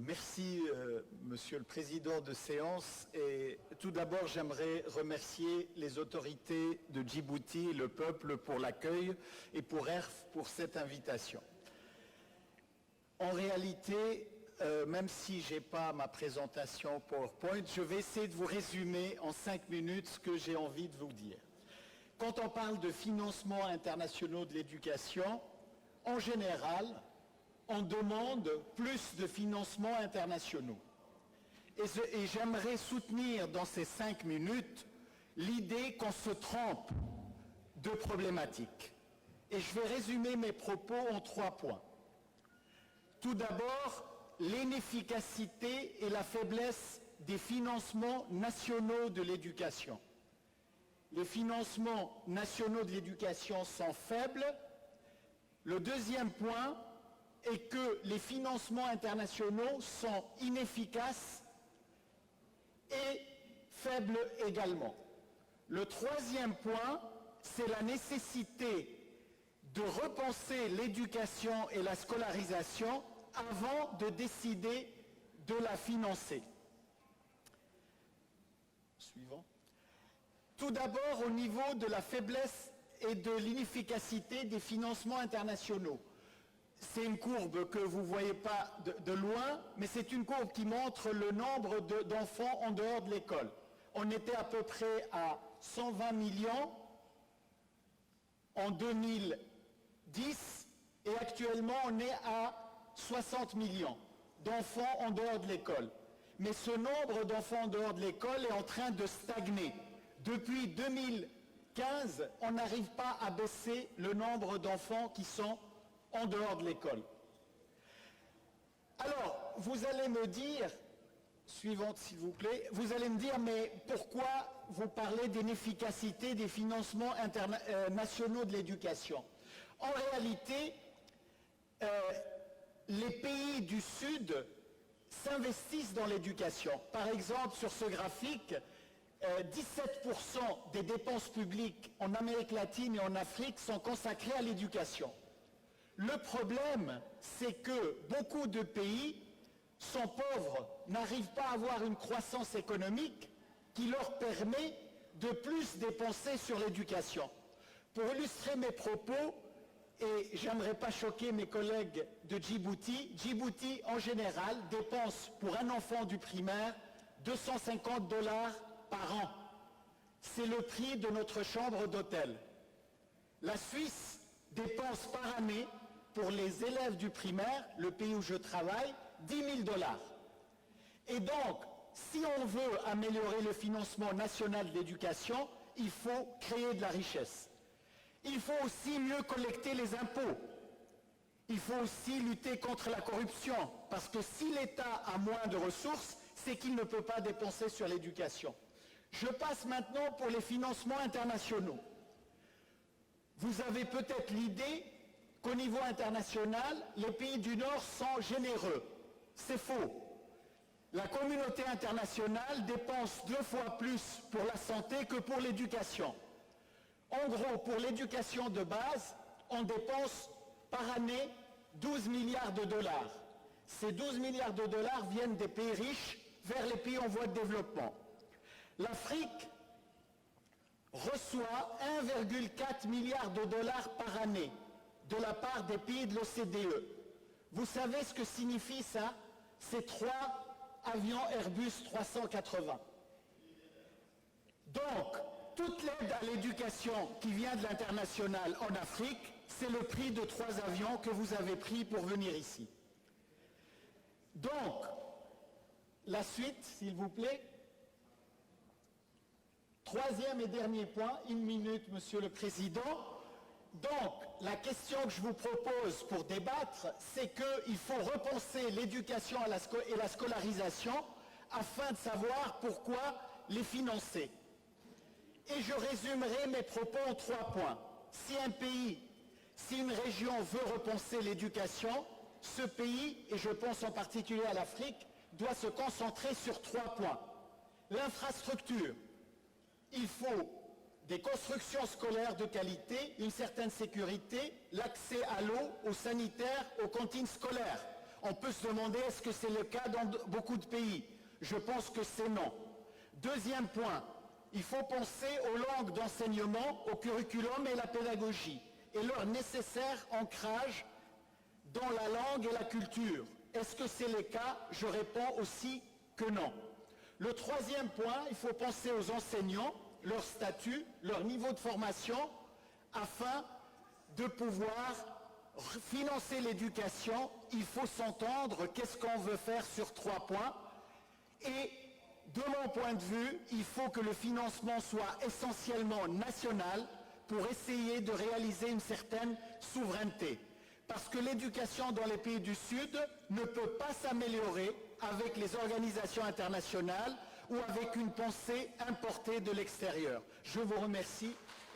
Merci, Monsieur le Président de séance. Et tout d'abord, j'aimerais remercier les autorités de Djibouti et le peuple pour l'accueil et pour ERF pour cette invitation. En réalité, même si je n'ai pas ma présentation PowerPoint, je vais essayer de vous résumer en 5 minutes ce que j'ai envie de vous dire. Quand on parle de financements internationaux de l'éducation, en général, on demande plus de financements internationaux. Et j'aimerais soutenir dans ces 5 minutes l'idée qu'on se trompe de problématiques. Et je vais résumer mes propos en 3 points. Tout d'abord, l'inefficacité et la faiblesse des financements nationaux de l'éducation. Les financements nationaux de l'éducation sont faibles. Le deuxième point est que les financements internationaux sont inefficaces et faibles également. Le troisième point, c'est la nécessité de repenser l'éducation et la scolarisation avant de décider de la financer. Suivant. Tout d'abord, au niveau de la faiblesse et de l'inefficacité des financements internationaux. C'est une courbe que vous ne voyez pas de loin, mais c'est une courbe qui montre le nombre d'enfants en dehors de l'école. On était à peu près à 120 millions en 2010 et actuellement on est à 60 millions d'enfants en dehors de l'école. Mais ce nombre d'enfants en dehors de l'école est en train de stagner. Depuis 2015, on n'arrive pas à baisser le nombre d'enfants qui sont en dehors de l'école. Alors, vous allez me dire, suivante s'il vous plaît, vous allez me dire, mais pourquoi vous parlez d'inefficacité des financements nationaux de l'éducation? En réalité, les pays du Sud s'investissent dans l'éducation. Par exemple, sur ce graphique, 17% des dépenses publiques en Amérique latine et en Afrique sont consacrées à l'éducation. Le problème, c'est que beaucoup de pays sont pauvres, n'arrivent pas à avoir une croissance économique qui leur permet de plus dépenser sur l'éducation. Pour illustrer mes propos, et j'aimerais pas choquer mes collègues de Djibouti, Djibouti en général dépense pour un enfant du primaire 250 $ par an. C'est le prix de notre chambre d'hôtel. La Suisse dépense par année pour les élèves du primaire, le pays où je travaille, 10 000 $. Et donc, si on veut améliorer le financement national de l'éducation, il faut créer de la richesse. Il faut aussi mieux collecter les impôts. Il faut aussi lutter contre la corruption, parce que si l'État a moins de ressources, c'est qu'il ne peut pas dépenser sur l'éducation. Je passe maintenant pour les financements internationaux. Vous avez peut-être l'idée qu'au niveau international, les pays du Nord sont généreux. C'est faux. La communauté internationale dépense 2 fois plus pour la santé que pour l'éducation. En gros, pour l'éducation de base, on dépense par année 12 milliards de $. Ces 12 milliards de $ viennent des pays riches vers les pays en voie de développement. L'Afrique reçoit 1,4 milliard de $ par année de la part des pays de l'OCDE. Vous savez ce que signifie ça? C'est 3 avions Airbus 380. Donc, toute l'aide à l'éducation qui vient de l'international en Afrique, c'est le prix de 3 avions que vous avez pris pour venir ici. Donc, la suite, s'il vous plaît. Troisième et dernier point, 1 minute, Monsieur le Président. Donc, la question que je vous propose pour débattre, c'est qu'il faut repenser l'éducation et la scolarisation afin de savoir pourquoi les financer. Et je résumerai mes propos en 3 points. Si un pays, si une région veut repenser l'éducation, ce pays, et je pense en particulier à l'Afrique, doit se concentrer sur 3 points. L'infrastructure. Il faut des constructions scolaires de qualité, une certaine sécurité, l'accès à l'eau, aux sanitaires, aux cantines scolaires. On peut se demander est-ce que c'est le cas dans beaucoup de pays. Je pense que c'est non. Deuxième point, il faut penser aux langues d'enseignement, au curriculum et la pédagogie, et leur nécessaire ancrage dans la langue et la culture. Est-ce que c'est le cas? Je réponds aussi que non. Le troisième point, il faut penser aux enseignants, leur statut, leur niveau de formation, afin de pouvoir financer l'éducation. Il faut s'entendre, qu'est-ce qu'on veut faire sur 3 points. Et de mon point de vue, il faut que le financement soit essentiellement national pour essayer de réaliser une certaine souveraineté. Parce que l'éducation dans les pays du Sud ne peut pas s'améliorer avec les organisations internationales ou avec une pensée importée de l'extérieur. Je vous remercie.